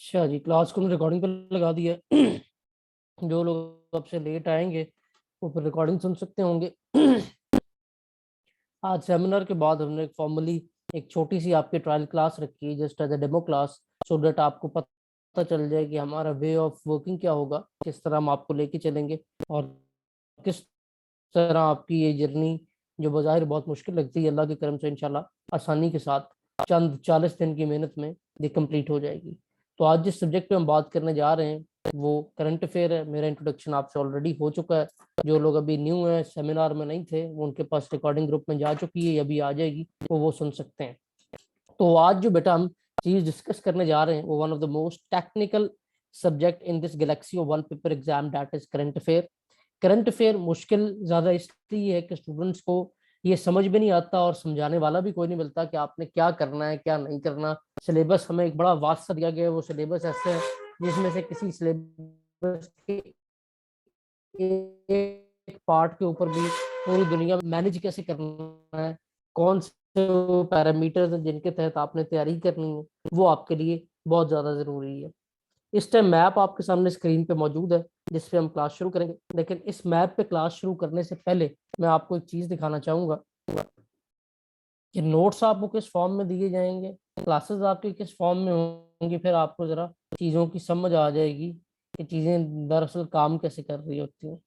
अच्छा जी, क्लास को रिकॉर्डिंग पे लगा दिया है। जो लोग अब से लेट आएंगे वो फिर रिकॉर्डिंग सुन सकते होंगे। आज सेमिनार के बाद हमने फॉर्मली एक छोटी सी आपकी ट्रायल क्लास रखी है, just as a demo class, so that आपको पता चल जाए कि हमारा वे ऑफ वर्किंग क्या होगा, किस तरह हम आपको लेके चलेंगे और किस तरह आपकी ये जर्नी जो बाज़ाहिर बहुत मुश्किल लगती है, अल्लाह के करम से इंशाल्लाह आसानी के साथ चंद 40 दिन की मेहनत में ये कंप्लीट हो जाएगी। तो आज जिस सब्जेक्ट पे हम बात करने जा रहे हैं वो करंट अफेयर है। मेरा इंट्रोडक्शन आपसे ऑलरेडी हो चुका है। जो लोग अभी न्यू हैं, सेमिनार में नहीं थे, वो उनके पास रिकॉर्डिंग ग्रुप में जा चुकी है, अभी आ जाएगी, वो सुन सकते हैं। तो आज जो बेटा हम चीज डिस्कस करने जा रहे हैं वो one of the most technical subject in this Galaxy of one paper exam, that is current affair. Current affair मुश्किल ज़्यादा इसलिए है कि स्टूडेंट्स को ये समझ भी नहीं आता और समझाने वाला भी कोई नहीं मिलता कि आपने क्या करना है क्या नहीं करना। सिलेबस हमें एक बड़ा वास्ट सा दिया गया है, वो सिलेबस ऐसे है जिसमें से किसी सिलेबस के एक पार्ट के ऊपर भी पूरी दुनिया मैनेज कैसे करना है, कौन से पैरामीटर्स हैं जिनके तहत आपने तैयारी करनी है, वो आपके लिए बहुत ज़्यादा ज़रूरी है। इस टाइम मैप आपके सामने स्क्रीन पे मौजूद है जिस पे हम क्लास शुरू करेंगे, लेकिन इस मैप पे क्लास शुरू करने से पहले मैं आपको एक चीज दिखाना चाहूंगा कि नोट्स आपको किस फॉर्म में दिए जाएंगे, क्लासेस आपकी किस फॉर्म में होंगी, फिर आपको जरा चीजों की समझ आ जाएगी कि चीजें दरअसल काम कैसे कर रही होती हैं।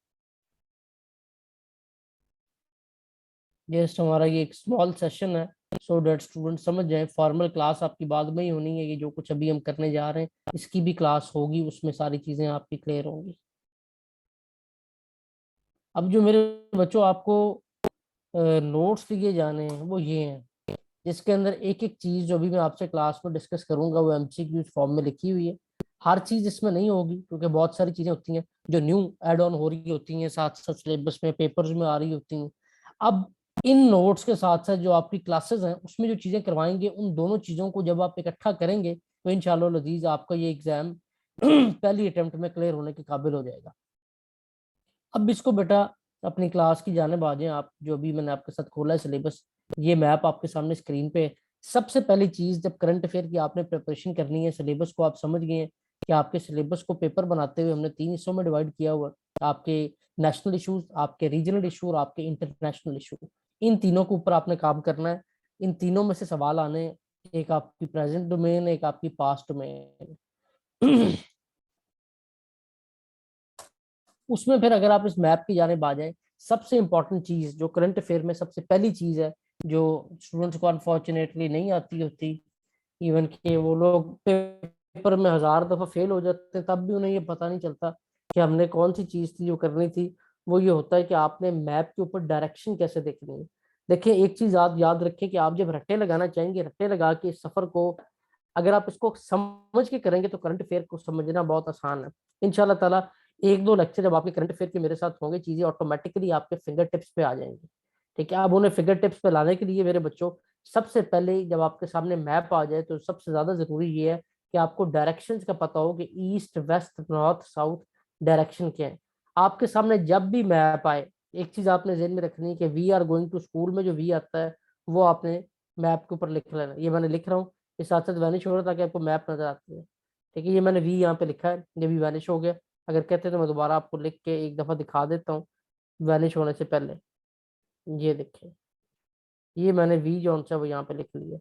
जस्ट हमारा ये एक स्मॉल सेशन है सो डेट स्टूडेंट समझ जाए। फॉर्मल क्लास आपकी बाद में ही होनी है, ये जो कुछ अभी हम करने जा रहे हैं इसकी भी क्लास होगी, उसमें सारी चीजें आपकी क्लियर होंगी। अब जो मेरे बच्चों आपको नोट्स दिए जाने हैं वो ये हैं, जिसके अंदर एक एक चीज जो भी मैं आपसे क्लास में डिस्कस करूंगा वो एमसीक्यू फॉर्म में लिखी हुई है। हर चीज इसमें नहीं होगी क्योंकि बहुत सारी चीजें होती हैं जो न्यू एड ऑन हो रही होती हैं, साथ साथ सिलेबस में पेपर्स में आ रही होती हैं। अब इन नोट्स के साथ साथ जो आपकी क्लासेस हैं उसमें जो चीजें करवाएंगे उन दोनों चीजों को जब आप इकट्ठा करेंगे तो इंशाल्लाह लजीज आपका ये एग्जाम पहली अटेम्प्ट में क्लियर होने के काबिल हो जाएगा। अब इसको बेटा अपनी क्लास की जाने आ जाए आप, जो भी मैंने आपके साथ खोला है सिलेबस, ये मैप आपके सामने स्क्रीन पे है। सबसे पहली चीज जब करंट अफेयर की आपने प्रिपरेशन करनी है, सिलेबस को आप समझ गए हैं कि आपके सिलेबस को पेपर बनाते हुए हमने 3 हिस्सों में डिवाइड किया हुआ है। आपके नेशनल इशूज, आपके रीजनल इशू और आपके इंटरनेशनल इशू, इन तीनों के ऊपर आपने काम करना है। इन तीनों में से सवाल आने हैं, एक आपकी प्रेजेंट डोमेन, एक आपकी पास्ट डोमेन। उसमें फिर अगर आप इस मैप की जाने आ जाए, सबसे इंपॉर्टेंट चीज जो करंट अफेयर में सबसे पहली चीज है जो स्टूडेंट्स को अनफॉर्चुनेटली नहीं आती होती, इवन कि वो लोग पेपर में 1000 दफा फेल हो जाते हैं तब भी उन्हें ये पता नहीं चलता कि हमने कौन सी चीज थी जो करनी थी। वो ये होता है कि आपने मैप के ऊपर डायरेक्शन कैसे देखनी है। देखिए एक चीज आप याद रखें कि आप जब रट्टे लगाना चाहेंगे, रट्टे लगा के इस सफर को अगर आप इसको समझ के करेंगे तो करंट अफेयर को समझना बहुत आसान है इंशाल्लाह ताला। एक दो लेक्चर जब आपके करंट अफेयर के मेरे साथ होंगे, चीजें ऑटोमेटिकली आपके फिंगर टिप्स पे आ जाएंगी। ठीक है, अब उन्हें फिंगर टिप्स पे लाने के लिए मेरे बच्चों, सबसे पहले जब आपके सामने मैप आ जाए तो सबसे ज्यादा जरूरी ये है कि आपको डायरेक्शंस का पता हो कि east west north south direction क्या है। आपके सामने जब भी मैप आए, एक चीज आपने जेहन में रखनी है कि we are going to school में जो वी आता है वो आपने मैप के ऊपर लिख लेना। ये मैंने लिख रहा हूँ, इस साथ साथ वैनिश हो रहा है ताकि आपको मैप नजर आती है। ठीक है, ये मैंने वी यहाँ पे लिखा है, ये भी वैनिश हो गया। अगर कहते हैं तो मैं दोबारा आपको लिख के एक दफा दिखा देता हूँ वैनिश होने से पहले। ये देखिए, ये मैंने वी जो सा वो यहाँ पे लिख लिया।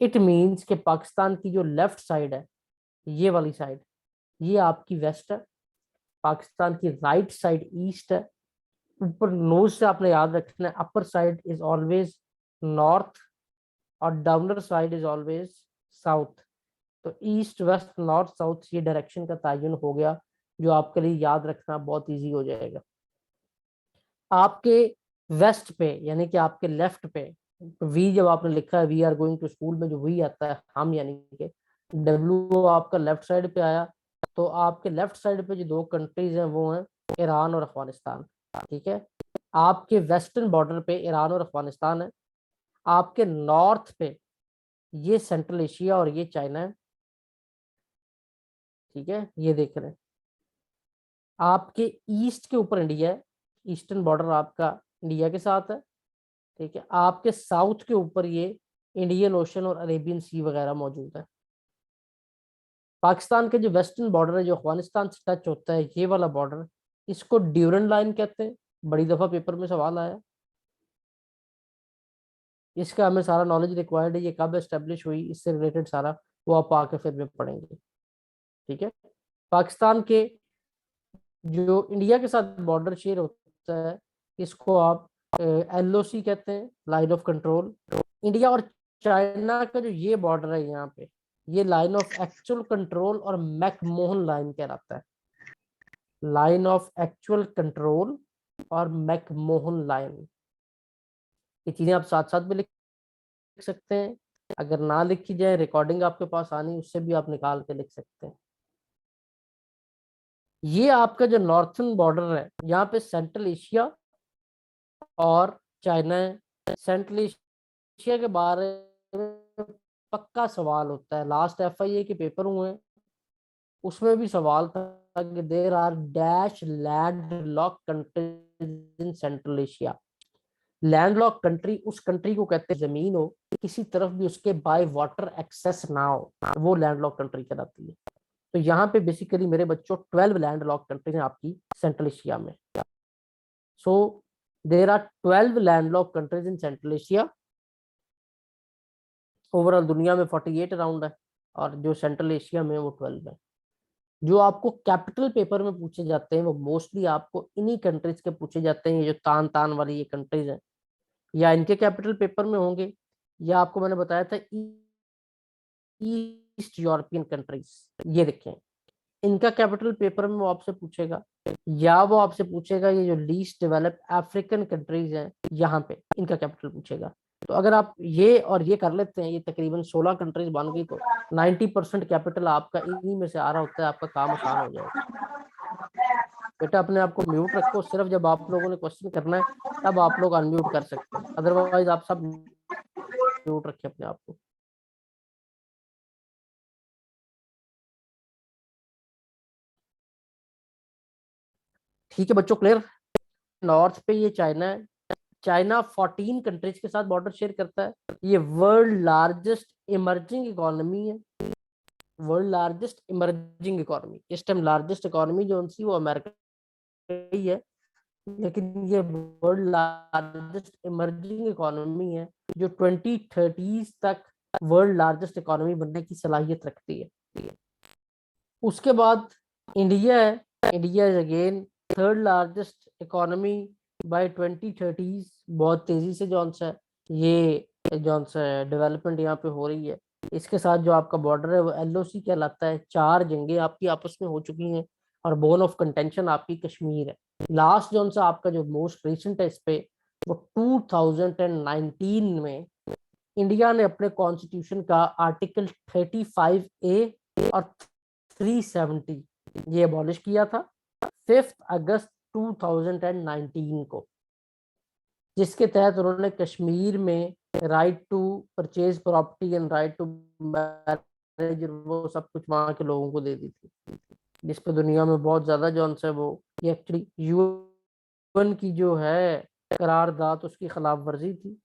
इट मीन्स कि पाकिस्तान की जो लेफ्ट साइड है, ये वाली साइड, ये आपकी वेस्ट है। पाकिस्तान की राइट साइड ईस्ट है। ऊपर नोज से आपने याद रखना है, upper side is always north और downer side is always south. तो ईस्ट वेस्ट नॉर्थ साउथ ये डायरेक्शन का तयन हो गया, जो आपके लिए याद रखना बहुत इजी हो जाएगा। आपके वेस्ट पे यानी कि आपके लेफ्ट पे वी जब आपने लिखा है, we are going to school में जो वी आता है हम, यानी कि डब्ल्यू आपका लेफ्ट साइड पे आया। तो आपके लेफ्ट साइड पे जो दो कंट्रीज हैं वो हैं ईरान और अफगानिस्तान। ठीक है, आपके वेस्टर्न बॉर्डर पे ईरान और अफगानिस्तान है। आपके नॉर्थ पे ये सेंट्रल एशिया और ये चाइना है। ठीक है, ये देख रहे हैं। आपके ईस्ट के ऊपर इंडिया है, ईस्टर्न बॉर्डर आपका इंडिया के साथ है। ठीक है, आपके साउथ के ऊपर ये इंडियन ओशन और अरेबियन सी वगैरह मौजूद है। पाकिस्तान के जो वेस्टर्न बॉर्डर है, जो अफगानिस्तान से टच होता है, ये वाला बॉर्डर, इसको ड्यूरन लाइन कहते हैं। बड़ी दफा पेपर में सवाल आया, इसका हमें सारा नॉलेज रिक्वायर्ड है, ये कब एस्टेब्लिश हुई, इससे रिलेटेड सारा वो आप आके फिर में पढ़ेंगे। ठीक है। पाकिस्तान के जो इंडिया के साथ बॉर्डर शेयर होता है, इसको आप LOC कहते हैं, लाइन ऑफ कंट्रोल। इंडिया और चाइना का जो ये बॉर्डर है यहाँ पे, ये लाइन ऑफ एक्चुअल कंट्रोल और मैकमोहन लाइन कहलाता है। लाइन ऑफ एक्चुअल कंट्रोल और मैकमोहन लाइन, ये चीजें आप साथ साथ भी लिख सकते हैं। अगर ना लिखी जाए, रिकॉर्डिंग आपके पास आनी, उससे भी आप निकाल के लिख सकते हैं। ये आपका जो नॉर्थन बॉर्डर है, यहाँ पे सेंट्रल एशिया और चाइना है। सेंट्रल एशिया के बारे में पक्का सवाल होता है, लास्ट FIA के पेपर हुए हैं, उसमें भी सवाल था कि there are dash land lock countries in central Asia. Landlock country उस कंट्री को कहते हैं जमीन हो, किसी तरफ भी उसके बाय वाटर एक्सेस ना हो, वो लैंडलॉक कंट्री कहलाती है। तो यहाँ पे बेसिकली मेरे बच्चों 12 लैंडलॉक कंट्रीज हैं आपकी सेंट्रल एशिया में। So there are 12 landlocked countries in central Asia. Overall दुनिया में 48 अराउंड है, और जो सेंट्रल एशिया में वो 12 है। जो आपको कैपिटल पेपर में पूछे जाते हैं वो मोस्टली आपको इन्हीं कंट्रीज के पूछे जाते हैं। ये जो तान तान वाली ये कंट्रीज हैं, या इनके कैपिटल पेपर में होंगे, या आपको मैंने बताया था ईस्ट यूरोपियन कंट्रीज, ये देखें, इनका कैपिटल पेपर में वो आपसे पूछेगा। या वो आपसे पूछेगा ये जो लीस्ट डेवलप्ड अफ्रीकन कंट्रीज हैं, यहाँ पे इनका कैपिटल पूछेगा। तो अगर आप ये और ये कर लेते हैं, ये तकरीबन 16 कंट्रीज बन गई, तो 90% कैपिटल आपका इन्हीं में से आ रहा होता है, आपका काम आसान हो जाएगा। बेटा अपने आप को म्यूट रखो, सिर्फ जब आप लोगों ने क्वेश्चन करना है तब आप लोग अनम्यूट कर सकते हैं, अदरवाइज आप सब म्यूट रखें अपने आप को। ठीक है बच्चों, क्लियर। नॉर्थ पे ये चाइना है। चाइना 14 कंट्रीज के साथ बॉर्डर शेयर करता है। ये वर्ल्ड लार्जेस्ट इमर्जिंग इकोनॉमी है। वर्ल्ड लार्जेस्ट इमर्जिंग इकोनॉमी, इस टाइम लार्जेस्ट इकोनॉमी जो सी वो अमेरिका ही है, लेकिन ये वर्ल्ड लार्जेस्ट इमर्जिंग इकोनॉमी है, जो 2030 तक वर्ल्ड लार्जेस्ट इकोनॉमी बनने की सलाहियत रखती है। उसके बाद इंडिया है। India is again third largest economy bye 2030। बहुत तेजी से जौन सा ये जौन सा डेवलपमेंट यहाँ पे हो रही है। इसके साथ जो आपका बॉर्डर है वो LOC कहलाता है। 4 जंगें आपकी आपस में हो चुकी हैं, और बोन ऑफ कंटेंशन आपकी कश्मीर है। लास्ट जौन सा आपका जो मोस्ट रिसेंट है इस पे, वो 2019 में इंडिया ने अपने कॉन्स्टिट्यूशन का आर्टिकल 35A और 370 ये अबॉलिश किया था 5 अगस्त 2019 को, जिसके तहत उन्होंने कश्मीर में right to purchase property and right to marriage, वो सब कुछ वहां के लोगों को दे दी थी, जिस पे दुनिया में बहुत ज्यादा जो है वो, ये एक्चुअली UN की जो है करारदाद, उसकी खिलाफ वर्जी थी।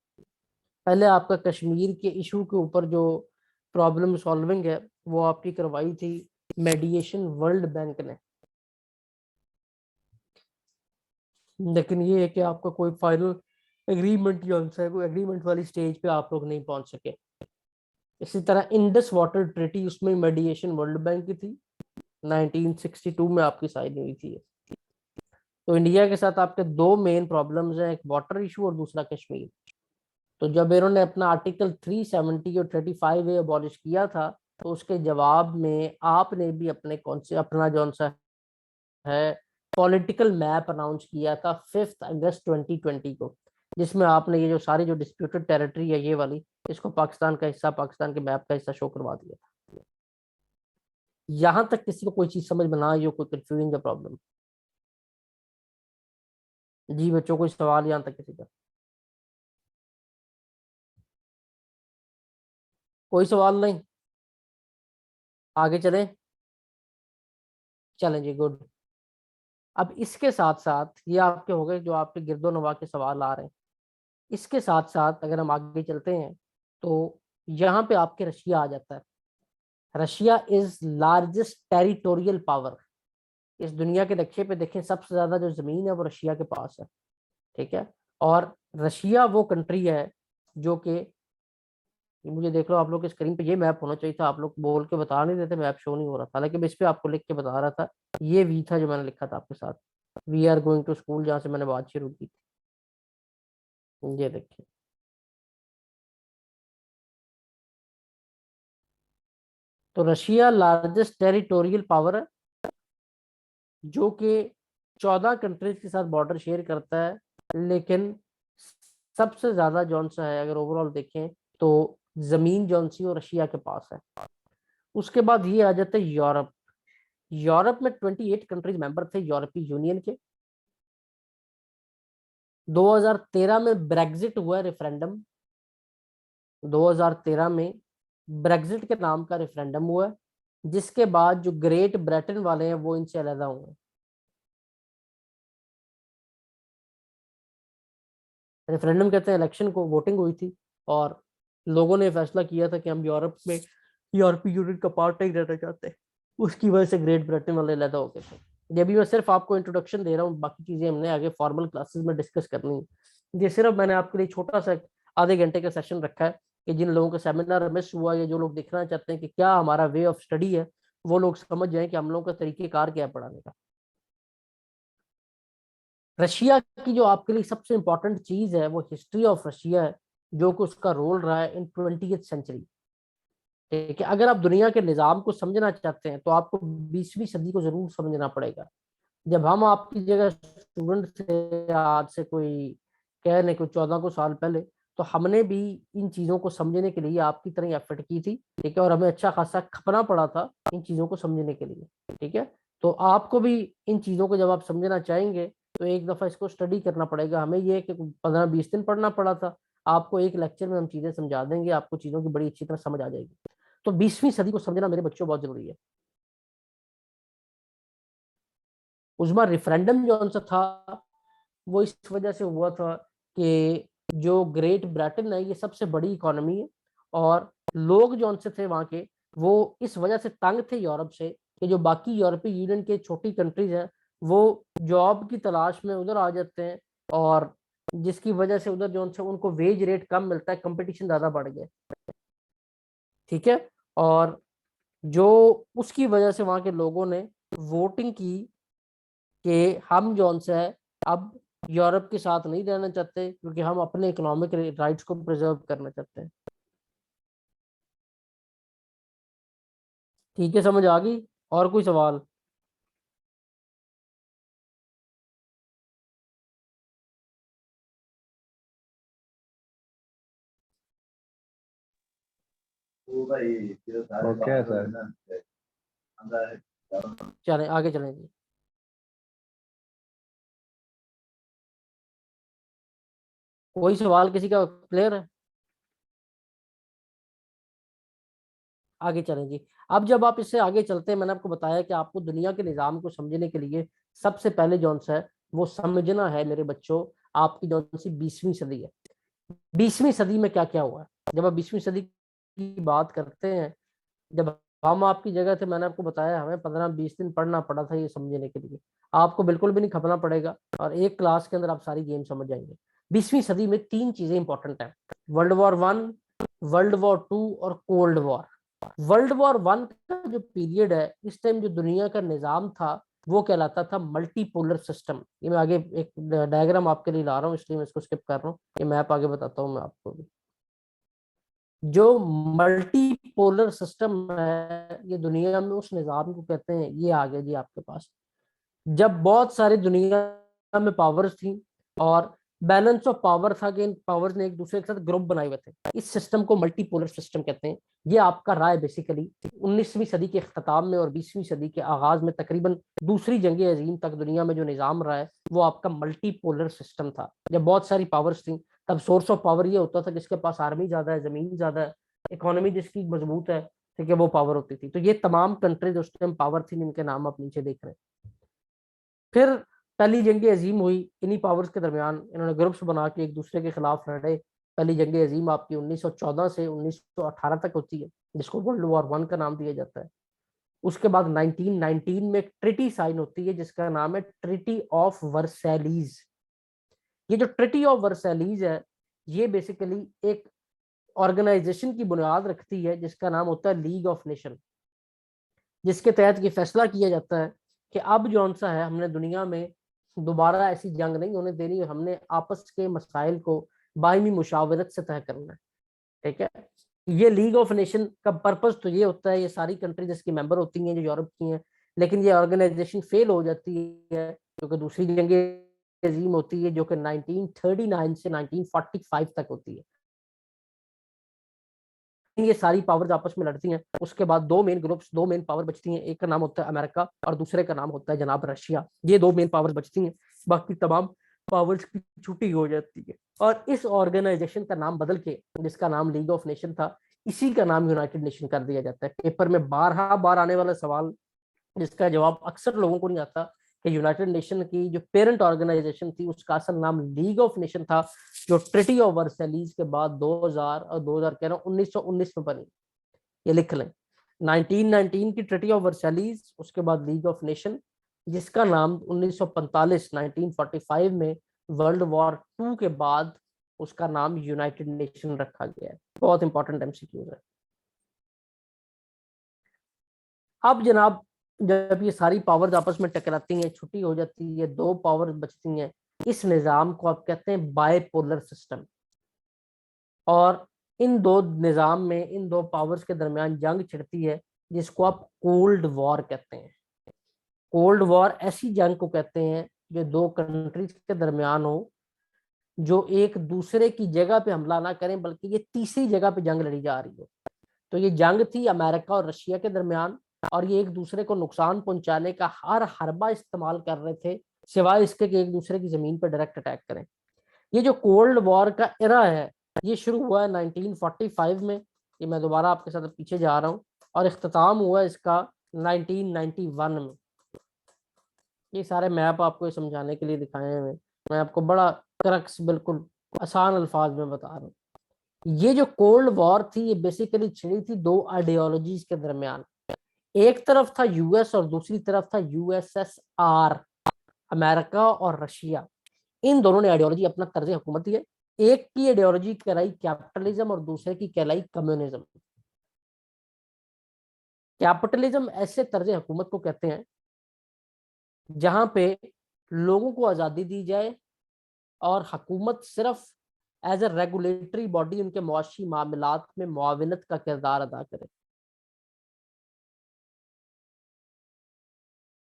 पहले आपका कश्मीर के इशू के ऊपर जो प्रॉब्लम सॉल्विंग है वो आपकी करवाई थी मेडिएशन वर्ल्ड बैंक ने, लेकिन ये है कि आपका कोई फाइनल एग्रीमेंट जो है कोई एग्रीमेंट वाली स्टेज पे आप लोग नहीं पहुंच सके। इसी तरह इंडस वाटर ट्रीटी, उसमें मेडिएशन वर्ल्ड बैंक की थी, 1962 में आपकी साइन हुई थी। तो इंडिया के साथ आपके दो मेन प्रॉब्लम्स हैं, एक वाटर इशू और दूसरा कश्मीर। तो जब इन्होंने अपना आर्टिकल 370 और 35A अबॉलिश किया था, तो उसके जवाब में आपने भी अपने कौन से अपना जौन सा है पॉलिटिकल मैप अनाउंस किया था 5 अगस्त 2020 को, जिसमें आपने ये जो सारी जो डिस्प्यूटेड टेरिटरी है ये वाली, इसको पाकिस्तान का हिस्सा, पाकिस्तान के मैप का हिस्सा शो करवा दिया था। यहां तक किसी को कोई चीज समझ में ना आई हो, कोई कंफ्यूजन या प्रॉब्लम? जी बच्चों, कोई सवाल यहां तक किसी का? कोई सवाल नहीं? आगे चलें? चलें जी, गुड। अब इसके साथ साथ ये आपके हो गए जो आपके गिरदो नवा के सवाल आ रहे हैं। इसके साथ साथ अगर हम आगे चलते हैं, तो यहाँ पे आपके रशिया आ जाता है। Russia is largest territorial power. इस दुनिया के नक्शे पे देखें, सबसे ज्यादा जो जमीन है वो रशिया के पास है, ठीक है। और रशिया वो कंट्री है जो कि, मुझे देख लो आप लोग की स्क्रीन पे ये मैप होना चाहिए था, आप लोग बोल के बता नहीं देते, मैप शो नहीं हो रहा था, हालांकि मैं इस पे आपको लिख के बता रहा था। ये वी था जो मैंने लिखा था आपके साथ, we are going to school, जहाँ से मैंने बात शुरू की थी। ये देखिए, तो रशिया लार्जेस्ट टेरिटोरियल पावर है, जो कि 14 कंट्रीज के साथ बॉर्डर शेयर करता है, लेकिन सबसे ज्यादा जौन सा है, अगर ओवरऑल देखें तो जमीन जौन सी वो रशिया के पास है। उसके बाद ये आ जाते हैं यूरोप। यूरोप में 28 कंट्रीज मेंबर थे यूरोपीय यूनियन के। 2013 में ब्रेग्जिट हुआ रेफरेंडम। 2013 में ब्रेग्जिट के नाम का रेफरेंडम हुआ, जिसके बाद जो ग्रेट ब्रिटेन वाले हैं वो इनसे अलग हुए। रेफरेंडम कहते हैं इलेक्शन को, वोटिंग हुई थी और लोगों ने फैसला किया था कि हम यूरोप में यूरोपीय यूनियन का पार्ट नहीं रहना चाहते। उसकी वजह से ग्रेट ब्रिटेन वाले अलग हो गए थे। ये भी मैं सिर्फ आपको इंट्रोडक्शन दे रहा हूँ, बाकी चीजें हमने आगे फॉर्मल क्लासेस में डिस्कस करनी है। ये सिर्फ मैंने आपके लिए छोटा सा आधे घंटे का सेशन रखा है कि जिन लोगों का सेमिनार मिस हुआ या जो लोग देखना चाहते हैं कि क्या हमारा वे ऑफ स्टडी है, वो लोग समझ जाएं कि हम लोगों का तरीकेकार क्या है पढ़ाने का। रशिया की जो आपके लिए सबसे इंपॉर्टेंट चीज है वो हिस्ट्री ऑफ रशिया है, जो कि उसका रोल रहा है इन 20th सेंचुरी। ठीक है, अगर आप दुनिया के निज़ाम को समझना चाहते हैं तो आपको 20वीं सदी को जरूर समझना पड़ेगा। जब हम आपकी जगह स्टूडेंट थे, आज से कोई कह नहीं कोई 14 को साल पहले, तो हमने भी इन चीजों को समझने के लिए आपकी तरह एफर्ट की थी, ठीक है, और हमें अच्छा खासा खपना पड़ा था इन चीजों को समझने के लिए, ठीक है। तो आपको भी इन चीजों को जब आप समझना चाहेंगे तो एक दफा इसको स्टडी करना पड़ेगा। हमें ये कि 15-20 दिन पढ़ना पड़ा था, आपको एक लेक्चर में हम चीजें समझा देंगे, आपको चीजों की बड़ी अच्छी तरह समझ आ जाएगी। तो 20वीं सदी को समझना मेरे बच्चों बहुत जरूरी है। उस बार रिफरेंडम जो सा था वो इस वजह से हुआ था कि जो ग्रेट ब्रिटेन है ये सबसे बड़ी इकोनॉमी है, और लोग जो उनसे थे वहां के, वो इस वजह से तंग थे यूरोप से कि जो बाकी यूरोपीय यूनियन के छोटी कंट्रीज हैं वो जॉब की तलाश में उधर आ जाते हैं, और जिसकी वजह से उधर जो उनसे उनको वेज रेट कम मिलता है, कंपटीशन ज्यादा बढ़ गया, ठीक है। और जो उसकी वजह से वहां के लोगों ने वोटिंग की कि हम जौन सा है अब यूरोप के साथ नहीं रहना चाहते, क्योंकि हम अपने इकोनॉमिक राइट्स को प्रिजर्व करना चाहते हैं। ठीक है, समझ आ गई? और कोई सवाल? Okay sir. चलें आगे चलें जी। कोई सवाल किसी का क्लियर है? आगे चलें जी। अब जब आप इससे आगे चलते हैं, मैंने आपको बताया कि आपको दुनिया के निज़ाम को समझने के लिए सबसे पहले जौन सा है वो समझना है मेरे बच्चों, आपकी जौन सी 20वीं सदी है। 20वीं सदी में क्या क्या हुआ है? जब आप 20वीं सदी की बात करते हैं, जब हम आपकी जगह थे, मैंने आपको बताया हमें 15-20 दिन पढ़ना पड़ा था ये समझने के लिए। आपको बिल्कुल भी नहीं खपना पड़ेगा, और एक क्लास के अंदर आप सारी गेम समझ जाएंगे। 20वीं सदी में 3 चीजें इंपॉर्टेंट है: वर्ल्ड वॉर 1, वर्ल्ड वॉर 2 और कोल्ड वॉर। वर्ल्ड वॉर 1 का जो पीरियड है, इस टाइम जो दुनिया का निजाम था वो कहलाता था मल्टीपोलर सिस्टम। ये मैं आगे एक डायग्राम आपके लिए ला रहा हूँ, इसलिए मैं इसको स्किप कर रहा हूँ, ये मैप आगे बताता हूँ मैं आपको भी। जो मल्टीपोलर सिस्टम है ये दुनिया में उस निज़ाम को कहते हैं। ये आ गया जी आपके पास, जब बहुत सारी दुनिया में पावर्स थी और बैलेंस ऑफ पावर था कि इन पावर्स ने एक दूसरे के साथ ग्रुप बनाए हुए थे, इस सिस्टम को मल्टीपोलर सिस्टम कहते हैं। ये आपका रहा है बेसिकली 19वीं सदी के अख्ताम में और 20वीं सदी के आगाज में, तकरीबन दूसरी जंग अजीम तक दुनिया में जो निज़ाम रहा है वो आपका मल्टीपोलर सिस्टम था। जब बहुत सारी पावर्स थी तब सोर्स ऑफ पावर ये होता था जिसके पास आर्मी ज्यादा है, जमीन ज्यादा है, इकोनॉमी जिसकी मजबूत है, ठीक है, वो पावर होती थी। तो ये तमाम कंट्रीज उस टाइम पावर थी जिनके नाम आप नीचे देख रहे हैं। फिर पहली जंग अजीम हुई, इन्हीं पावर्स के दरमियान इन्होंने ग्रुप्स बना के एक दूसरे के खिलाफ लड़े, पहली जंग अजीम आपकी 1914 से 1918 तक होती है, जिसको वर्ल्ड वॉर 1 का नाम दिया जाता है। उसके बाद 1919 में एक ट्रिटी साइन होती है जिसका नाम है ट्रिटी ऑफ वर्सैलीज। ये जो ट्रिटी ऑफ वर्सैलीज है, ये बेसिकली एक ऑर्गेनाइजेशन की बुनियाद रखती है जिसका नाम होता है लीग ऑफ नेशन, जिसके तहत ये फैसला किया जाता है कि अब जौन सा है हमने दुनिया में दोबारा ऐसी जंग नहीं होने देनी, हमने आपस के मसाइल को बाहमी मुशावरत से तय करना है। ठीक है, ये लीग ऑफ नेशन का पर्पस तो ये होता है, ये सारी कंट्री जिसकी मेंबर होती हैं जो यूरोप की हैं, लेकिन ये ऑर्गेनाइजेशन फेल हो जाती है क्योंकि दूसरी जंग अजीम होती है जो कि 1939 से 1945 तक होती है। ये सारी पावर्स आपस में लड़ती हैं। उसके बाद दो मेन ग्रुप्स, दो मेन पावर बचती हैं, एक का नाम होता है अमेरिका और दूसरे का नाम होता है जनाब रशिया। ये दो मेन पावर्स बचती हैं, बाकी तमाम पावर्स की छुट्टी हो जाती है। और इस ऑर्गेनाइजेशन का नाम बदल के, जिसका नाम लीग ऑफ नेशन था, इसी का नाम यूनाइटेड नेशन कर दिया जाता है। पेपर में बार आने वाला सवाल जिसका जवाब अक्सर लोगों को नहीं आता कि यूनाइटेड नेशन की जो पेरेंट ऑर्गेनाइजेशन थी उसका असल नाम लीग ऑफ नेशन था, जो ट्रिटी ऑफ वर्सैलीज के बाद 2000 और 2000 कह रहा हूँ 1919 में बनी। ये लिख लें, 1919 की ट्रिटी ऑफ वर्सैलीज, उसके बाद लीग ऑफ नेशन, जिसका नाम 1945 1945 में वर्ल्ड वॉर 2 के बाद उसका नाम यूनाइटेड नेशन रखा गया है। बहुत इंपॉर्टेंट एमसीक्यूज है। अब जनाब, जब ये सारी पावर्स आपस में टकराती हैं, छुट्टी हो जाती है, दो पावर्स बचती हैं, इस निज़ाम को आप कहते हैं बायपोलर सिस्टम। और इन दो निज़ाम में, इन दो पावर्स के दरमियान जंग छिड़ती है जिसको आप कोल्ड वॉर कहते हैं। कोल्ड वॉर ऐसी जंग को कहते हैं जो दो कंट्रीज के दरमियान हो, जो एक दूसरे की जगह पे हमला ना करें बल्कि ये तीसरी जगह पे जंग लड़ी जा रही हो। तो ये जंग थी अमेरिका और रशिया के दरमियान, और ये एक दूसरे को नुकसान पहुंचाने का हर हरबा इस्तेमाल कर रहे थे, सिवाय इसके कि एक दूसरे की जमीन पर डायरेक्ट अटैक करें। ये जो कोल्ड वॉर का एरा है, ये शुरू हुआ है 1945 में। ये मैं दोबारा आपके साथ पीछे जा रहा हूँ, और इख्तिताम हुआ इसका 1991 में। ये सारे मैप आपको समझाने के लिए दिखाए हुए, मैं आपको बड़ा क्रक्स बिल्कुल आसान अल्फाज में बता रहा हूँ। ये जो कोल्ड वॉर थी, ये बेसिकली छिड़ी थी दो आइडियोलॉजीज के दरमियान। एक तरफ था यूएस और दूसरी तरफ था यूएसएसआर, अमेरिका और रशिया। इन दोनों ने आइडियोलॉजी अपना तर्ज हुकूमत दी है। एक की आइडियोलॉजी कहलाई कैपिटलिज्म और दूसरे की कहलाई कम्युनिज्म। कैपिटलिज्म ऐसे तर्ज हुकूमत को कहते हैं जहां पे लोगों को आजादी दी जाए और हुकूमत सिर्फ एज ए रेगुलेटरी बॉडी उनके मुआशी मामलात में मुआविनत का किरदार अदा करे।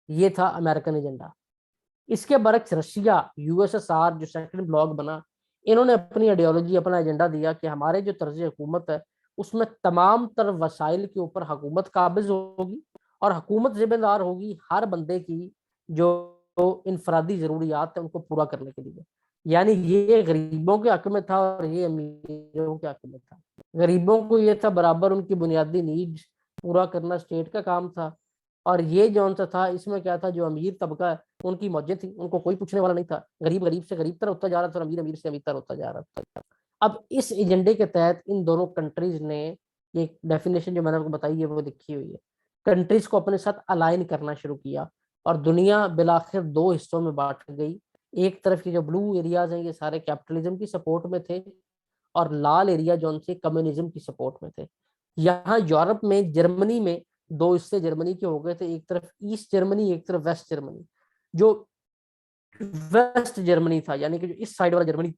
ये था अमेरिकन एजेंडा। इसके बरक्स रशिया, यूएसएसआर जो सेकंड ब्लॉक बना, इन्होंने अपनी आइडियोलॉजी, अपना एजेंडा दिया कि हमारे जो तर्ज हुकूमत है उसमें तमाम तर वसाइल के ऊपर हुकूमत काबिज होगी, और हुकूमत जिम्मेदार होगी हर बंदे की जो इनफरादी जरूरियात है उनको पूरा करने के लिए। यानी ये गरीबों के हक में था और ये अमीरों के हक में था। गरीबों को ये था बराबर उनकी बुनियादी नीड्स पूरा करना स्टेट का काम था, और ये जौन सा था इसमें क्या था, जो अमीर तबका है उनकी मौजें थी, उनको कोई पूछने वाला नहीं था। गरीब गरीब से गरीब तरह होता जा रहा था और अमीर अमीर से अमीर तरह होता जा रहा था। अब इस एजेंडे के तहत इन दोनों कंट्रीज ने, ये डेफिनेशन जो मैंने आपको बताई है वो लिखी हुई है, कंट्रीज को अपने साथ अलाइन करना शुरू किया और दुनिया बिलाखिर दो हिस्सों में बांट गई। एक तरफ की जो ब्लू एरियाज हैं ये सारे कैपिटलिज्म की सपोर्ट में थे, और लाल एरिया जो से कम्युनिज्म की सपोर्ट में थे। यहाँ यूरोप में, जर्मनी में दो हिस्से जर्मनी के हो गए थे, एक तरफ ईस्ट जर्मनी, एक तरफ वेस्ट जर्मनी। जो वेस्ट जर्मनी था, यानी कि जो इस साइड वाला जर्मनी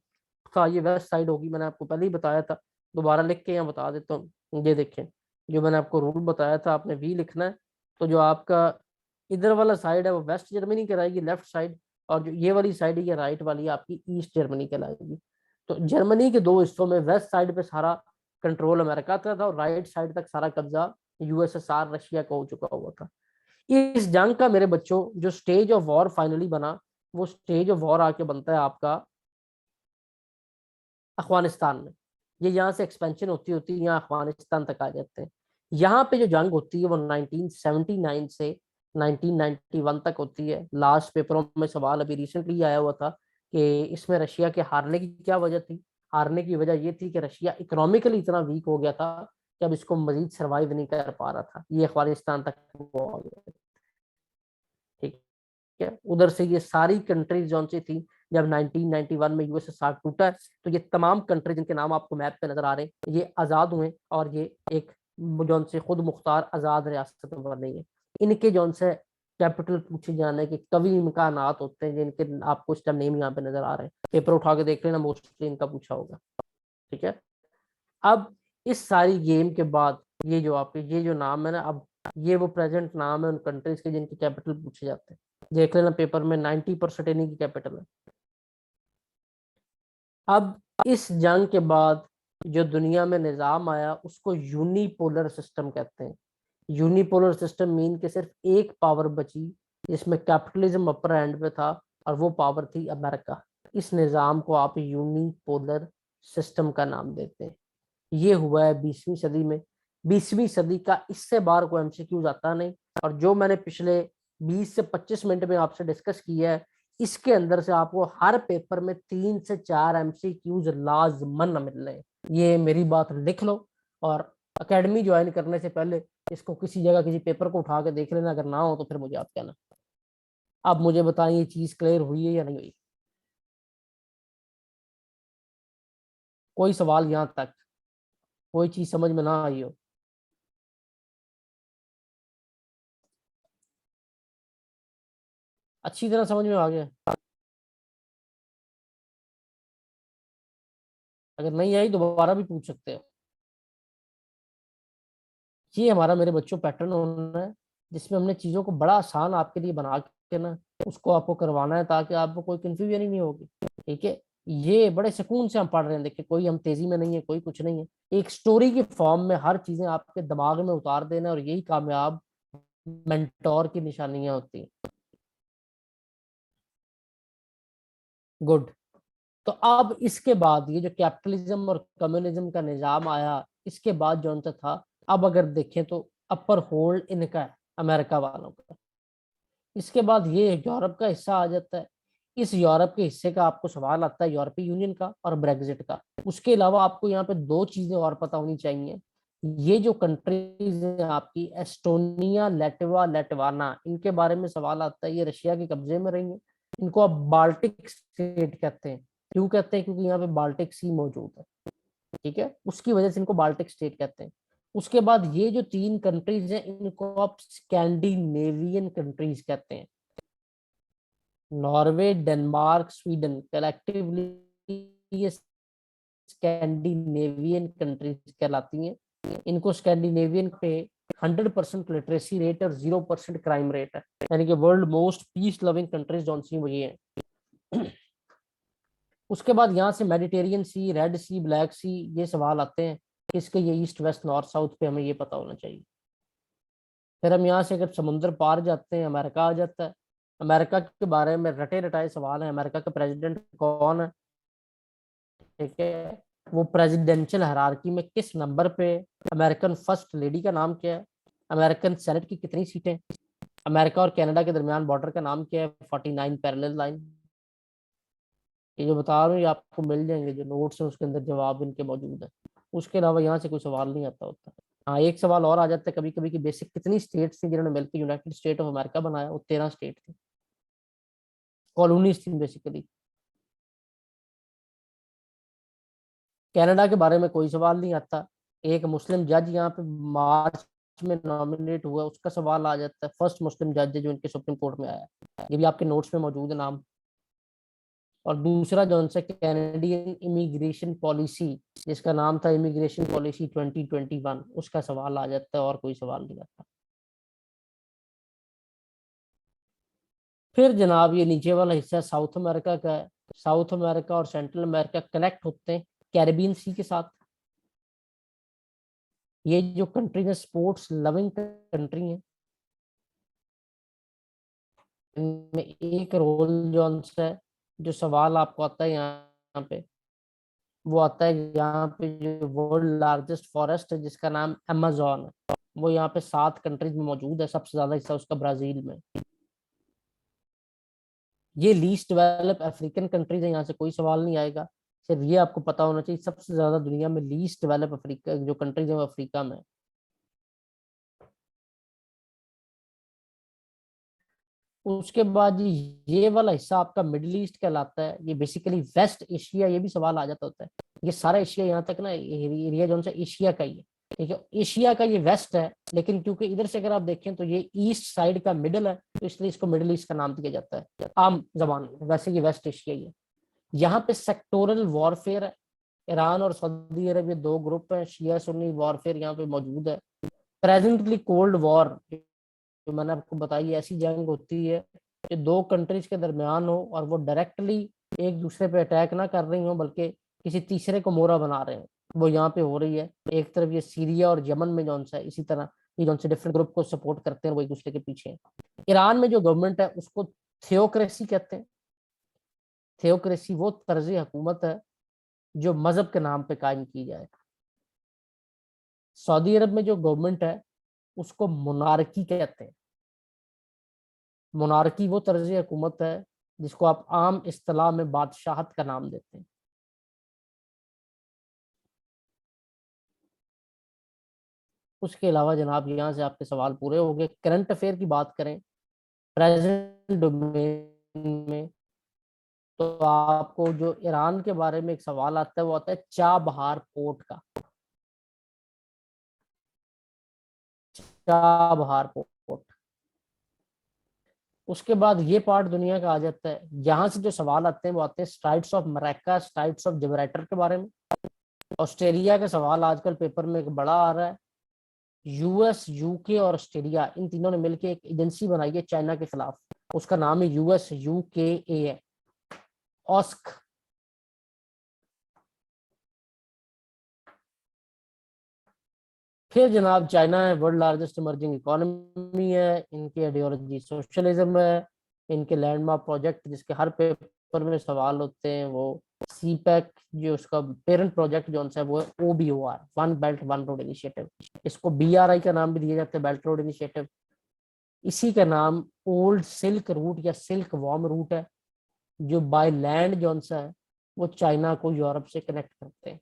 था, ये वेस्ट साइड होगी। मैंने आपको पहले ही बताया था, दोबारा लिख के यहाँ बता देता हूँ। ये देखें, जो मैंने आपको रूल बताया था, आपने वी लिखना है। तो जो आपका इधर वाला साइड है वो वेस्ट जर्मनी कहलाएगी, लेफ्ट साइड, और जो ये वाली साइड है ये राइट वाली आपकी ईस्ट जर्मनी कहलाएगी। तो जर्मनी के दो हिस्सों में वेस्ट साइड पे सारा कंट्रोल अमेरिका का था और राइट साइड तक सारा कब्जा यूएसएसआर रशिया का हो चुका हुआ था। इस जंग का मेरे बच्चों जो स्टेज ऑफ वॉर फाइनली बना, वो स्टेज ऑफ वॉर आके बनता है आपका अफगानिस्तान में। ये यहाँ से एक्सपेंशन होती होती यहाँ अफगानिस्तान तक आ जाते हैं। यहाँ पे जो जंग होती है वो 1979 से 1991 तक होती है। लास्ट पेपरों में सवाल अभी रिसेंटली आया हुआ था कि इसमें रशिया के हारने की क्या वजह थी। हारने की वजह ये थी कि रशिया इकोनॉमिकली इतना वीक हो गया था कि अब इसको मजीद सर्वाइव नहीं कर पा रहा था, ये अफगानिस्तान तक वो आ गया। ठीक है, उधर से ये सारी कंट्रीज जो सी थी, जब 1991 में यूएसएसआर टूटा तो ये तमाम कंट्री जिनके नाम आपको मैप पे नजर आ रहे हैं ये आजाद हुए और ये एक जौन से खुद मुख्तार आजाद रियासत बनी है। इनके जौन से कैपिटल पूछे जाने के कभी इम्कानात होते हैं जिनके आपको इस टाइम नेम यहाँ पे नजर आ रहे हैं, पेपर उठा के देख लेना, मोस्टली इनका पूछा होगा। ठीक है, अब इस सारी गेम के बाद ये जो आपके ये जो नाम है ना, अब ये वो प्रेजेंट नाम है उन कंट्रीज के जिनके कैपिटल पूछे जाते हैं, देख लेना पेपर में 90% इन्हीं की कैपिटल है। अब इस जंग के बाद जो दुनिया में निज़ाम आया उसको यूनिपोलर सिस्टम कहते हैं। यूनिपोलर सिस्टम मीन के सिर्फ एक पावर बची जिसमें कैपिटलिज्म अपर एंड पे था और वो पावर थी अमेरिका। इस निज़ाम को आप यूनिपोलर सिस्टम का नाम देते हैं। ये हुआ है 20वीं सदी में। 20वीं सदी का इससे बाहर कोई एमसीक्यू आता नहीं, और जो मैंने पिछले 20 से 25 मिनट में आपसे डिस्कस किया है इसके अंदर से आपको हर पेपर में 3 से 4 एमसीक्यूज लाजमन मिल रहे हैं। ये मेरी बात लिख लो, और एकेडमी ज्वाइन करने से पहले इसको किसी जगह किसी पेपर को उठा के देख लेना, अगर ना हो तो फिर मुझे आप कहना। अब मुझे बताएं ये चीज क्लियर हुई है या नहीं हुई? कोई सवाल यहाँ तक, कोई चीज समझ में ना आई हो? अच्छी तरह समझ में आ गया? अगर नहीं आई दोबारा भी पूछ सकते हो। ये हमारा मेरे बच्चों पैटर्न होना है जिसमें हमने चीजों को बड़ा आसान आपके लिए बना के ना उसको आपको करवाना है ताकि आपको कोई कंफ्यूजन ही नहीं होगी। ठीक है, ये बड़े सुकून से हम पढ़ रहे हैं, देखिए कोई हम तेजी में नहीं है, कोई कुछ नहीं है। एक स्टोरी की फॉर्म में हर चीजें आपके दिमाग में उतार देना, और यही कामयाब मेंटोर की निशानियां होती हैं। गुड। तो अब इसके बाद ये जो कैपिटलिज्म और कम्युनिज्म का निजाम आया, इसके बाद जो उनका था, अब अगर देखें तो अपर होल्ड इनका है, अमेरिका वालों का। इसके बाद ये यूरोप का हिस्सा आ जाता है। इस यूरोप के हिस्से का आपको सवाल आता है यूरोपीय यूनियन का और ब्रेग्जिट का। उसके अलावा आपको यहाँ पे दो चीजें और पता होनी चाहिए। ये जो कंट्रीज है आपकी एस्टोनिया, लेटवा, लेटवाना, इनके बारे में सवाल आता है, ये रशिया के कब्जे में रही है। इनको आप बाल्टिक स्टेट कहते हैं। क्यों कहते हैं? क्योंकि यहाँ पे बाल्टिक सी मौजूद है। ठीक है, उसकी वजह से इनको बाल्टिक स्टेट कहते हैं। उसके बाद ये जो तीन कंट्रीज हैं इनको आप स्कैंडिनेवियन कंट्रीज कहते हैं। नॉर्वे, डेनमार्क, स्वीडन, कलेक्टिवली ये स्कैंडिनेवियन कंट्रीज कहलाती हैं। इनको स्कैंडिनेवियन पे 100% लिटरेसी रेट और 0% क्राइम रेट है, यानी कि world most peace loving countries जो सी वो ये हैं। उसके बाद यहाँ से मेडिटेरियन सी, रेड सी, ब्लैक सी, ये सवाल आते हैं कि इसके ये ईस्ट वेस्ट नॉर्थ साउथ पे हमें ये पता होना चाहिए। फिर हम यहाँ से अगर समुद्र पार जाते हैं, अमेरिका आ जाता है। अमेरिका के बारे में रटे रटाए सवाल है, अमेरिका का प्रेसिडेंट कौन है? ठीक है, वो प्रेसिडेंशियल हायरार्की में किस नंबर पे? अमेरिकन फर्स्ट लेडी का नाम क्या है? अमेरिकन सेनेट की कितनी सीटें? अमेरिका और कनाडा के दरमियान बॉर्डर का नाम क्या है? 49 पैरेलल लाइन। ये जो बता रहा हूँ ये आपको मिल जाएंगे, जो नोट्स है उसके अंदर जवाब इनके मौजूद है। उसके अलावा यहाँ से कोई सवाल नहीं आता होता। हाँ, एक सवाल और आ जाता है कभी कभी कि बेसिक कितनी स्टेट्स थी जिन्होंने मिलकर यूनाइटेड स्टेट ऑफ अमेरिका बनाया? वो 13 स्टेट थी, कॉलोनीज थी बेसिकली। कनाडा के बारे में कोई सवाल नहीं आता। एक मुस्लिम जज यहाँ पे मार्च में नॉमिनेट हुआ, उसका सवाल आ जाता है। फर्स्ट मुस्लिम जज है जो इनके सुप्रीम कोर्ट में आया, ये भी आपके नोट्स में मौजूद है नाम। और दूसरा जो उनसे कैनेडियन इमिग्रेशन पॉलिसी, जिसका नाम था इमिग्रेशन पॉलिसी 2021, उसका सवाल आ जाता है, और कोई सवाल नहीं आता। फिर जनाब ये नीचे वाला हिस्सा साउथ अमेरिका का है। साउथ अमेरिका और सेंट्रल अमेरिका कनेक्ट होते हैं कैरेबियन सी के साथ। ये जो कंट्री है स्पोर्ट्स लविंग कंट्री है। इनमें एक रोल जो है, जो सवाल आपको आता है यहाँ पे, वो आता है यहाँ पे जो वर्ल्ड लार्जेस्ट फॉरेस्ट है जिसका नाम अमेजोन है, वो यहाँ पे 7 कंट्रीज में मौजूद है। सबसे ज्यादा हिस्सा उसका ब्राजील में। ये लीस्ट डेवलप अफ्रीकन कंट्रीज है, यहाँ से कोई सवाल नहीं आएगा। सिर्फ ये आपको पता होना चाहिए, सबसे ज्यादा दुनिया में लीस्ट डेवलप अफ्रीका जो कंट्रीज है वो अफ्रीका में है। उसके बाद ये वाला हिस्सा आपका मिडिल ईस्ट कहलाता है, ये बेसिकली वेस्ट एशिया, ये भी सवाल आ जाता होता है। ये सारा एशिया यहाँ तक ना एरिया जो है एशिया का ही है, ठीक है। एशिया का ये वेस्ट है, लेकिन क्योंकि इधर से अगर आप देखें तो ये ईस्ट साइड का मिडल है, तो इसलिए इसको मिडिल ईस्ट का नाम दिया जाता है आम जबान में। वैसे ये वेस्ट एशिया ही है। यहाँ पे सेक्टोरल वॉरफेयर है। ईरान और सऊदी अरब ये दो ग्रुप हैं, शिया सुन्नी वॉरफेयर यहाँ पे मौजूद है। प्रेजेंटली कोल्ड वॉर जो मैंने आपको बताई, ऐसी जंग होती है कि दो कंट्रीज के दरमियान हो और वो डायरेक्टली एक दूसरे पे अटैक ना कर रही हो, बल्कि किसी तीसरे को मोहरा बना रहे हो। वो यहाँ पे हो रही है। एक तरफ ये सीरिया और यमन में जौन सा है, इसी तरह ये जौन से डिफरेंट ग्रुप को सपोर्ट करते हैं, वो एक दूसरे के पीछे हैं। ईरान में जो गवर्नमेंट है उसको थियोक्रेसी कहते हैं। थियोक्रेसी वो तर्ज हुकूमत है जो मजहब के नाम पे कायम की जाए। सऊदी अरब में जो गवर्नमेंट है उसको मोनार्की कहते हैं। मोनार्की वो तर्ज हुकूमत है जिसको आप आम इस्तेलाह में बादशाहत का नाम देते हैं। उसके अलावा जनाब यहाँ से आपके सवाल पूरे हो गए। करंट अफेयर की बात करें प्रेजेंट डोमेन में, तो आपको जो ईरान के बारे में एक सवाल आता है वो आता है चाबहार पोर्ट का। Chabahar port. उसके बाद ये पार्ट दुनिया का आ जाता है। यहाँ से जो सवाल आते हैं वो आते हैं straits of Malacca, straits of Gibraltar के बारे में। ऑस्ट्रेलिया का सवाल आजकल पेपर में एक बड़ा आ रहा है। यूएस, यूके और ऑस्ट्रेलिया इन तीनों ने मिलकर एक एजेंसी बनाई है चाइना के खिलाफ। उसका नाम है यूएस यूके ए, ऑस्क। फिर जनाब चाइना है वर्ल्ड लार्जेस्ट इमर्जिंग इकोनॉमी है। इनकी आइडियोलॉजी सोशलिज्म है। इनके लैंडमार्क प्रोजेक्ट जिसके हर पेपर में सवाल होते हैं वो सीपैक, जो उसका पेरेंट प्रोजेक्ट जो है वो है OBOR, one belt one road initiative. इसको BRI का नाम भी दिया जाता है, बेल्ट रोड इनिशिएटिव। इसी का नाम ओल्ड सिल्क रूट या सिल्क वॉर्म रूट है, जो बाय लैंड जो है वो चाइना को यूरोप से कनेक्ट करते हैं।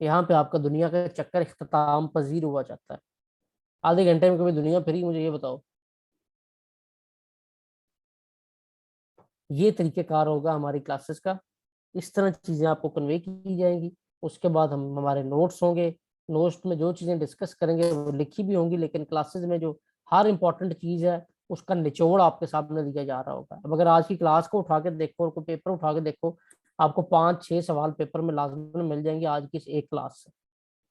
यहाँ पे आपका दुनिया का चक्कर इख्तिताम पजीर हुआ जाता है। आधे घंटे में कभी दुनिया फिरी, मुझे ये बताओ। ये तरीकेकार होगा हमारी क्लासेस का। इस तरह चीजें आपको कन्वे की जाएंगी। उसके बाद हम हमारे नोट्स होंगे। नोट्स में जो चीजें डिस्कस करेंगे वो लिखी भी होंगी, लेकिन क्लासेस में जो हर इंपॉर्टेंट चीज है उसका निचोड़ आपके सामने दिया जा रहा होगा। अब अगर आज की क्लास को उठा के देखो और कोई पेपर उठा के देखो, आपको 5-6 सवाल पेपर में लाजमन मिल जाएंगे आज की इस एक क्लास से।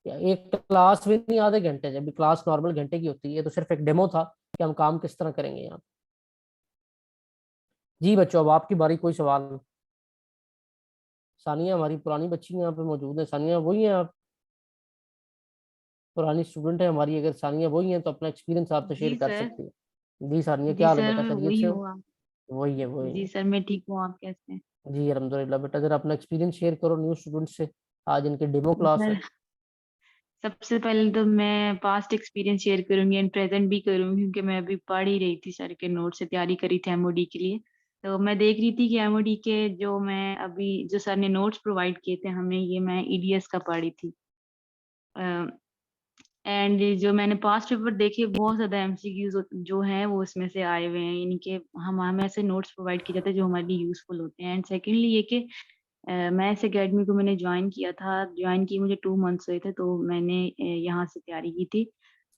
या एक क्लास भी नहीं, आधे घंटे से। अभी क्लास नॉर्मल घंटे की होती है, तो सिर्फ एक डेमो था कि हम काम किस तरह करेंगे यहाँ। जी बच्चों, अब आपकी बारी, कोई सवाल। सानिया हमारी पुरानी बच्ची यहाँ पे मौजूद है। सानिया वही है आप? पुरानी स्टूडेंट है हमारी। अगर सानिया वही है तो अपना एक्सपीरियंस आपसे शेयर जी कर सर। सकती है। जी सानिया, जी क्या हाल है सर, बेटा, मैं खैरियत वही से हो? हूँ आप। वही है, वही जी है। सर, मैं ठीक हूँ। आप कैसे हैं? जी अलहमदुलिल्लाह बेटा, जरा अपना एक्सपीरियंस शेयर करो न्यू स्टूडेंट से। आज इनकी डेमो क्लास सर, है। सबसे पहले तो मैं पास्ट एक्सपीरियंस शेयर करूंगी एंड प्रेजेंट भी करूंगी, क्योंकि मैं अभी पढ़ ही रही थी सर के नोट से, तैयारी करी थी एमओडी के लिए। तो मैं देख रही थी कि एमओडी के जो मैं अभी जो सर ने नोट्स प्रोवाइड किए थे हमें, ये मैं ईडीएस का पढ़ी थी। एंड जो मैंने पास्ट पेपर देखे, बहुत ज्यादा एमसीक्यूज जो हैं वो इसमें से आए हुए हैं, यानी कि हम हमें ऐसे नोट्स प्रोवाइड किए जाते हैं जो हमारे लिए यूजफुल होते हैं। एंड सेकेंडली ये कि मैं इस अकेडमी को मैंने ज्वाइन किया था, ज्वाइन की मुझे 2 मंथ्स हुए थे, तो मैंने यहाँ से तैयारी की थी।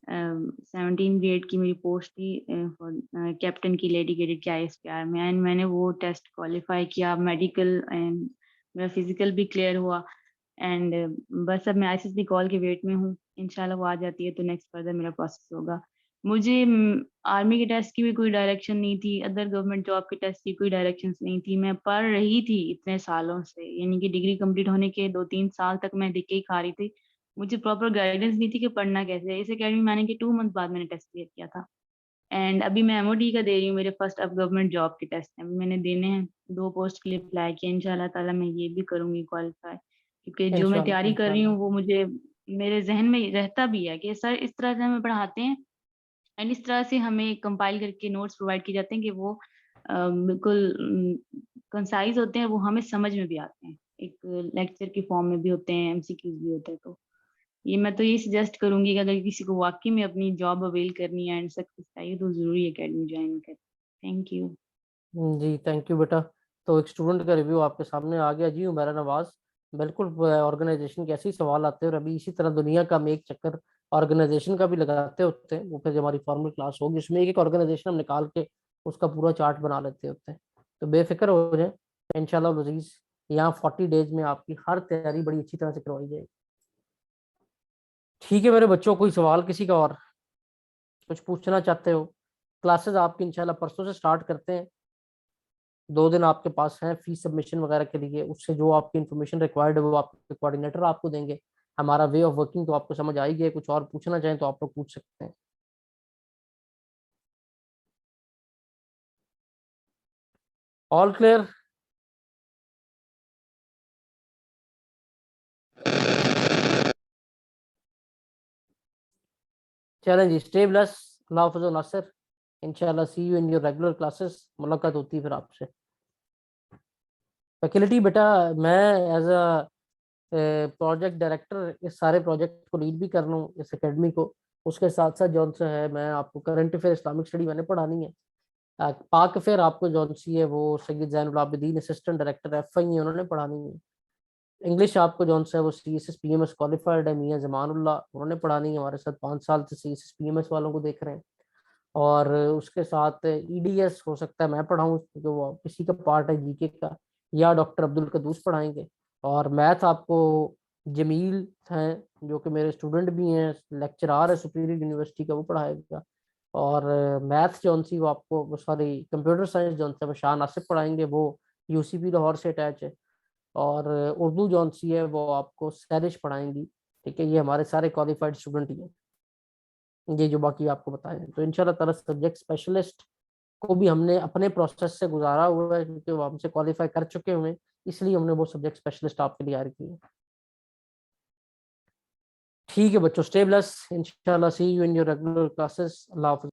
17 ग्रेड की मेरी पोस्ट थी कैप्टन की लेडी कैडेट के ISPR में। एंड मैंने वो टेस्ट क्वालिफाई किया, मेडिकल एंड मेरा फिजिकल भी क्लियर हुआ। एंड बस अब मैं ICSB कॉल के वेट में हूँ। इंशाल्लाह वो आ जाती है तो नेक्स्ट फर्दर मेरा प्रोसेस होगा। मुझे आर्मी के टेस्ट की भी कोई डायरेक्शन नहीं थी, अदर गवर्नमेंट जॉब के टेस्ट की कोई डायरेक्शन नहीं थी। मैं पढ़ रही थी इतने सालों से, यानी कि डिग्री कंप्लीट होने के 2-3 साल तक मैं दिक्के ही खा रही थी। मुझे प्रॉपर गाइडेंस नहीं थी कि पढ़ना कैसे है। इस अकेडमी में आने के 2 मंथ बाद मैंने टेस्ट क्लियर किया था। एंड अभी मैं एमओडी का दे रही हूँ, मेरे फर्स्ट अब गवर्नमेंट जॉब के टेस्ट हैं, अभी मैंने देने हैं। 2 पोस्ट के लिए अप्लाई किया, इंशाल्लाह ताला मैं ये भी करूंगी क्वालिफाई, क्योंकि जो मैं इंशाल्लाह तैयारी कर रही इंशाल्लाह। हूँ वो मुझे मेरे जहन में रहता भी है कि सर इस तरह से हमें पढ़ाते हैं एंड इस तरह से हमें कंपाइल करके नोट्स प्रोवाइड किए जाते हैं कि वो बिल्कुल कंसाइज होते हैं, वो हमें समझ में भी आते हैं। एक लेक्चर के फॉर्म में भी होते हैं, एमसीक्यूज़ भी होते हैं। तो ये मैं तो ये सजेस्ट करूँगी कि अगर किसी को वाक़ई में अपनी जॉब अवेल करनी है एंड सक्सेस चाहिए तो ज़रूरी अकेडमी जॉइन करें। Thank you. जी, थैंक यू बेटा। तो एक स्टूडेंट का रिव्यू आपके सामने आ गया। जी उमैरा नवाज, बिल्कुल ऑर्गेनाइजेशन के ऐसे ही सवाल आते हैं और अभी इसी तरह दुनिया का हम एक चक्कर ऑर्गेनाइजेशन का भी लगाते होते हैं। वो फिर जो हमारी फॉर्मल क्लास होगी उसमें एक एक ऑर्गेनाइजेशन हम निकाल के उसका पूरा चार्ट बना लेते होते हैं। तो बेफिक्र हो जाए, इंशाल्लाह वजीज यहाँ 40 डेज में आपकी हर तैयारी बड़ी अच्छी तरह से करवाई जाएगी। ठीक है मेरे बच्चों, कोई सवाल किसी का और कुछ पूछना चाहते हो? क्लासेस आपकी इंशाल्लाह परसों से स्टार्ट करते हैं। 2 दिन आपके पास हैं फीस सबमिशन वगैरह के लिए। उससे जो आपकी इन्फॉर्मेशन रिक्वायर्ड है वो आपके कोऑर्डिनेटर आपको देंगे। हमारा वे ऑफ वर्किंग तो आपको समझ आ ही गया। कुछ और पूछना चाहें तो आप लोग पूछ सकते हैं। All clear? चलें जी, स्टे ब्लेस। अल्लाह हाफ़िज़ नासिर। इंशाल्लाह see you in your regular classes. मुलाकात होती है फिर आपसे। फैकल्टी बेटा, मैं एज अ प्रोजेक्ट डायरेक्टर इस सारे प्रोजेक्ट को लीड भी कर रहा हूँ इस एकेडमी को। उसके साथ साथ जौन सा है, मैं आपको करंट अफेयर इस्लामिक स्टडी मैंने पढ़ानी है। पाक अफेयर आपको जौन सी है वो Syed Zainul Abidin assistant director FI है, उन्होंने पढ़ानी है। इंग्लिश आपको जौन सा है वो सीएसएस पीएमएस क्वालिफाइड है, मियां जमानुल्लाह, उन्होंने पढ़ानी है। हमारे साथ 5 साल से सीएसएस पीएमएस वालों को देख रहे हैं। और उसके साथ ईडीएस हो सकता है मैं पढ़ाऊँ क्योंकि वो किसी का पार्ट है जीके का, या डॉक्टर अब्दुल कदूस पढ़ाएंगे। और मैथ आपको जमील हैं जो कि मेरे स्टूडेंट भी हैं, लेक्चरार है सुपीरियर यूनिवर्सिटी का, वो पढ़ाएगा। और मैथ जौन सी वो आपको वो सॉरी कंप्यूटर साइंस जौन सा वो शाह नासिफ पढ़ाएंगे, वो यूसीपी लाहौर से अटैच है। और उर्दू जौन सी है वो आपको सैरिश पढ़ाएंगी। ठीक है, ये हमारे सारे क्वालिफाइड स्टूडेंट ही हैं, ये जो बाकी आपको बताए हैं। तो इंशाल्लाह ताला सब्जेक्ट स्पेशलिस्ट को भी हमने अपने प्रोसेस से गुजारा हुआ है क्योंकि वो हमसे क्वालिफाई कर चुके हुए हैं, इसलिए हमने वो सब्जेक्ट स्पेशलिस्ट आपके लिए हायर किए। ठीक है बच्चों, स्टे ब्लेस। इंशाल्लाह see you in your regular classes. अल्लाह हाफिज़।